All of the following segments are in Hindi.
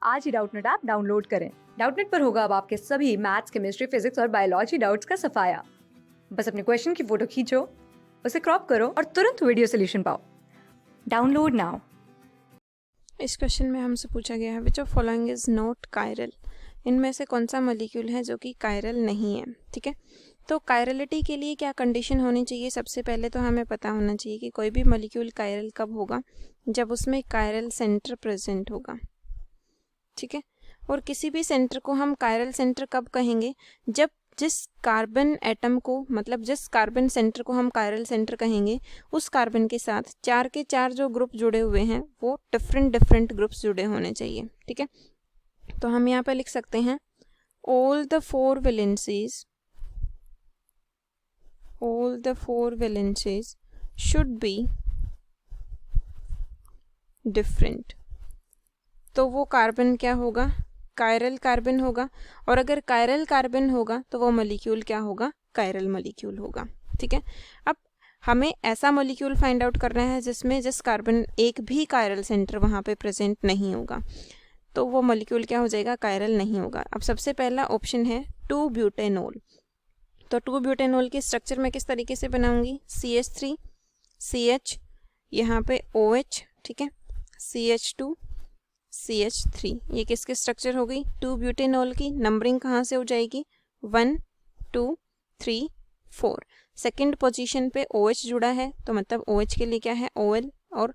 आज ही डाउटनेट ऐप डाउनलोड करें। डाउटनेट पर होगा अब आपके सभी मैथ्स, केमिस्ट्री, फिजिक्स और बायोलॉजी डाउट्स का सफाया। बस अपने क्वेश्चन की फोटो खींचो, उसे क्रॉप करो और तुरंत वीडियो सोल्यूशन पाओ। Download now. इस क्वेश्चन में हमसे पूछा गया है which of following is not chiral. इनमें से कौन सा मॉलिक्यूल है जो कि कायरल नहीं है। ठीक है, तो कायरलिटी के लिए क्या कंडीशन होनी चाहिए। सबसे पहले तो हमें पता होना चाहिए कि कोई भी मॉलिक्यूल कायरल कब होगा, जब उसमें कायरल सेंटर प्रेजेंट होगा। ठीक है, और किसी भी सेंटर को हम कायरल सेंटर कब कहेंगे, जब जिस कार्बन एटम को, मतलब जिस कार्बन सेंटर को हम कायरल सेंटर कहेंगे, उस कार्बन के साथ चार के चार जो ग्रुप जुड़े हुए हैं वो डिफरेंट डिफरेंट ग्रुप्स जुड़े होने चाहिए। ठीक है, तो हम यहाँ पे लिख सकते हैं all the four valencies should be different। तो वो कार्बन क्या होगा, कायरल कार्बन होगा। और अगर कायरल कार्बन होगा तो वो मॉलिक्यूल क्या होगा, कायरल मॉलिक्यूल होगा। ठीक है, अब हमें ऐसा मॉलिक्यूल फाइंड आउट करना है जिसमें जिस कार्बन एक भी कायरल सेंटर वहाँ पे प्रेजेंट नहीं होगा, तो वो मॉलिक्यूल क्या हो जाएगा, कायरल नहीं होगा। अब सबसे पहला ऑप्शन है 2-ब्यूटेनॉल। तो 2-ब्यूटेनॉल की स्ट्रक्चर मैं किस तरीके से बनाऊंगी, CH3 CH, यहाँ पे OH, ठीक है, CH2 CH3, ये किसके स्ट्रक्चर हो गई, 2-ब्यूटेनॉल की। नंबरिंग कहाँ से हो जाएगी, 1 2 3 4। सेकेंड पोजीशन पे OH जुड़ा है, तो मतलब OH के लिए क्या है, OL, और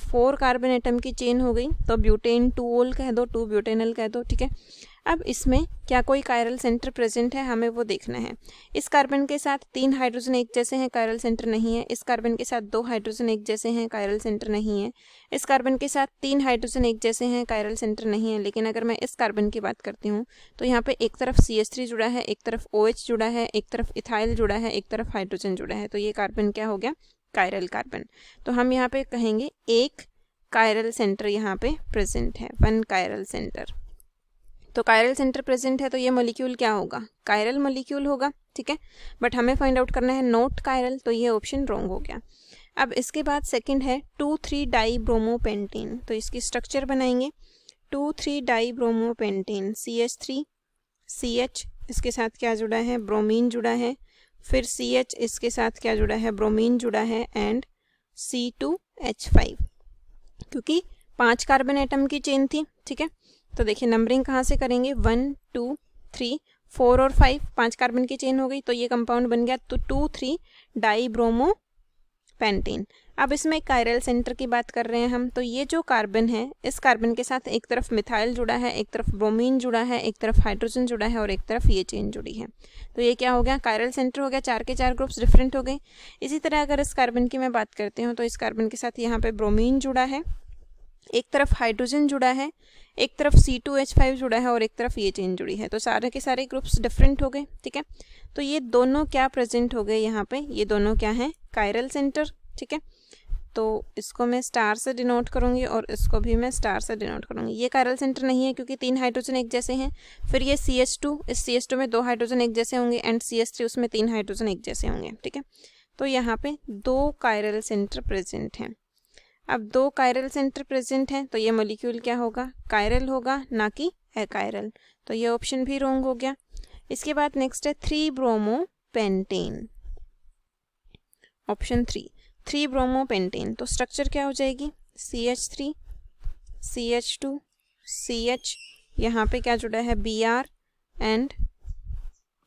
4 कार्बन एटम की चेन हो गई, तो ब्यूटेन 2-ओल कह दो, 2-ब्यूटेनॉल कह दो। ठीक है, अब इसमें क्या कोई कायरल सेंटर प्रेजेंट है, हमें वो देखना है। इस कार्बन के साथ 3 हाइड्रोजन एक जैसे हैं, कायरल सेंटर नहीं है। इस कार्बन के साथ 2 हाइड्रोजन एक जैसे हैं, कायरल सेंटर नहीं है। इस कार्बन के साथ 3 हाइड्रोजन एक जैसे हैं, कायरल सेंटर नहीं है। लेकिन अगर मैं इस कार्बन की बात करती हूँ तो यहाँ पे एक तरफ CH3 जुड़ा है, एक तरफ OH जुड़ा है, एक तरफ इथाइल जुड़ा है, एक तरफ हाइड्रोजन जुड़ा है, तो ये कार्बन क्या हो गया, कायरल कार्बन। तो हम यहाँ पे कहेंगे एक कायरल सेंटर यहाँ पे प्रेजेंट है, 1 कायरल सेंटर। तो कायरल सेंटर प्रेजेंट है तो ये मॉलिक्यूल क्या होगा, कायरल मॉलिक्यूल होगा। ठीक है, बट हमें फाइंड आउट करना है नॉट कायरल, तो ये ऑप्शन रॉन्ग हो गया। अब इसके बाद सेकंड है 2,3-डाइब्रोमोपेंटीन। तो इसकी स्ट्रक्चर बनाएंगे 2,3-डाइब्रोमोपेंटीन, CH3 CH, इसके साथ क्या जुड़ा है, ब्रोमीन जुड़ा है, फिर CH, इसके साथ क्या जुड़ा है, ब्रोमीन जुड़ा है, एंड C2H5, क्योंकि 5 कार्बन एटम की चेन थी। ठीक है, तो देखिए नंबरिंग कहाँ से करेंगे, 1 2 3 4 और 5, 5 कार्बन की चेन हो गई, तो ये कंपाउंड बन गया तो 2,3-डाइब्रोमोपेंटीन। अब इसमें कायरल सेंटर की बात कर रहे हैं हम, तो ये जो कार्बन है, इस कार्बन के साथ एक तरफ मिथाइल जुड़ा है, एक तरफ ब्रोमीन जुड़ा है, एक तरफ हाइड्रोजन जुड़ा है, और एक तरफ ये चेन जुड़ी है। तो ये क्या हो गया, कायरल सेंटर हो गया, 4 के 4 ग्रुप्स डिफरेंट हो गए। इसी तरह अगर इस कार्बन की मैं बात करती हूँ तो इस कार्बन के साथ यहाँ पे ब्रोमीन जुड़ा है, एक तरफ हाइड्रोजन जुड़ा है, एक तरफ C2H5 जुड़ा है, और एक तरफ ये चेन जुड़ी है, तो सारे के सारे ग्रुप्स डिफरेंट हो गए। ठीक है, तो ये दोनों क्या प्रेजेंट हो गए यहाँ पे, ये दोनों क्या है, कायरल सेंटर। ठीक है, तो इसको मैं स्टार से डिनोट करूँगी और इसको भी मैं स्टार से डिनोट करूँगी। ये कायरल सेंटर नहीं है क्योंकि 3 हाइड्रोजन एक जैसे हैं। फिर ये CH2, इस CH2 में 2 हाइड्रोजन एक जैसे होंगे, एंड CH3, उसमें 3 हाइड्रोजन एक जैसे होंगे। ठीक है, तो यहाँ पे 2 कायरल सेंटर प्रेजेंट हैं। अब 2 कायरल सेंटर प्रेजेंट हैं तो ये मॉलिक्यूल क्या होगा, कायरल होगा, ना कि अकायरल। तो ये ऑप्शन भी रॉन्ग हो गया। इसके बाद नेक्स्ट है 3-ब्रोमोपेंटेन, ऑप्शन 3-ब्रोमोपेंटेन। तो स्ट्रक्चर क्या हो जाएगी, CH3 CH2 CH, यहाँ पे क्या जुड़ा है, Br, एंड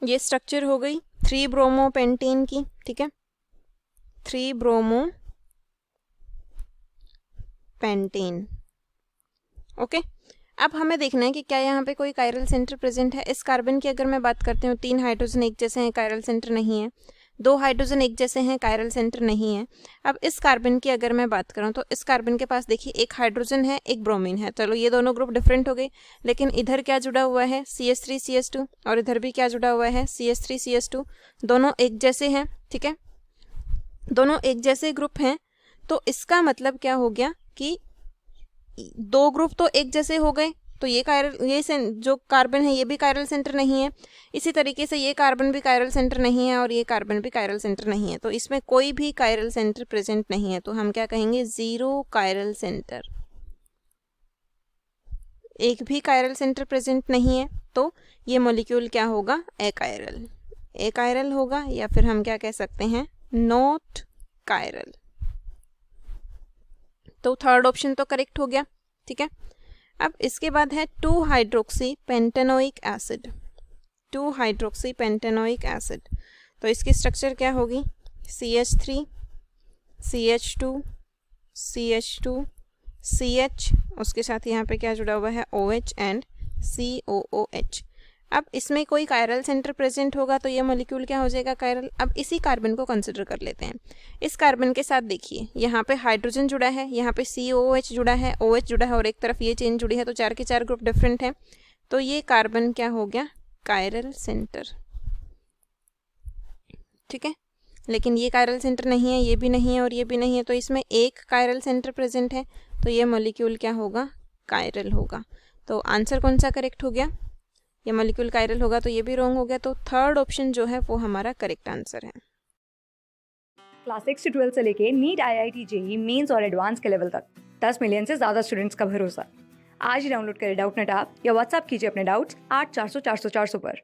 ये स्ट्रक्चर हो गई 3-ब्रोमोपेंटेन की। ठीक है, 3-ब्रोमोपेंटेन। ओके, अब हमें देखना है कि क्या यहाँ पे कोई कायरल सेंटर प्रेजेंट है। इस कार्बन की अगर मैं बात करती हूँ, 3 हाइड्रोजन एक जैसे हैं, कायरल सेंटर नहीं है। 2 हाइड्रोजन एक जैसे हैं, कायरल सेंटर नहीं है। अब इस कार्बन की अगर मैं बात करूँ तो इस कार्बन के पास देखिए एक हाइड्रोजन है, एक ब्रोमीन है, चलो ये दोनों ग्रुप डिफरेंट हो गए। लेकिन इधर क्या जुड़ा हुआ है, CH3 CH2, और इधर भी क्या जुड़ा हुआ है, CH3 CH2, दोनों एक जैसे हैं। ठीक है, दोनों एक जैसे ग्रुप हैं, तो इसका मतलब क्या हो गया कि 2 ग्रुप तो एक जैसे हो गए, तो ये जो कार्बन है ये भी कायरल सेंटर नहीं है। इसी तरीके से ये कार्बन भी कायरल सेंटर नहीं है, और ये कार्बन भी कायरल सेंटर नहीं है, तो इसमें कोई भी कायरल सेंटर प्रेजेंट नहीं है। तो हम क्या कहेंगे, 0 कायरल सेंटर। एक भी कायरल सेंटर प्रेजेंट नहीं है, तो ये मॉलिक्यूल क्या होगा, एकायरल। एकायरल होगा, या फिर हम क्या कह सकते हैं, नॉट कायरल। तो थर्ड ऑप्शन तो करेक्ट हो गया, ठीक है। अब इसके बाद है 2 hydroxy pentanoic acid. 2 hydroxy pentanoic acid, तो इसकी स्ट्रक्चर क्या होगी, CH3 CH2 CH2 CH, उसके साथ यहाँ पे क्या जुड़ा हुआ है, OH एंड COOH। अब इसमें कोई कायरल सेंटर प्रेजेंट होगा तो ये मॉलिक्यूल क्या हो जाएगा, कायरल। अब इसी कार्बन को कंसिडर कर लेते हैं। इस कार्बन के साथ देखिए, यहाँ पे हाइड्रोजन जुड़ा है, यहाँ पे COOH जुड़ा है, OH जुड़ा है, और एक तरफ ये चेन जुड़ी है, तो 4 के 4 ग्रुप डिफरेंट है। तो ये कार्बन क्या हो गया, कायरल सेंटर, ठीक है। लेकिन ये कायरल सेंटर नहीं है, ये भी नहीं है और ये भी नहीं है, तो इसमें एक कायरल सेंटर प्रेजेंट है, तो ये मॉलिक्यूल क्या होगा, कायरल होगा। तो आंसर कौन सा करेक्ट हो गया, ये मॉलिक्यूल कायरल होगा, तो ये भी रॉन्ग हो गया। तो थर्ड ऑप्शन जो है वो हमारा करेक्ट आंसर है। क्लास 6 से 12 से लेके नीट, IIT, JEE मेंस और एडवांस के लेवल तक 10 मिलियन से ज़्यादा स्टूडेंट्स का भरोसा। आज ही डाउनलोड करें डाउटनेट ऐप या व्हाट्सएप कीजिए अपने डाउट्स 8400 400 400 पर।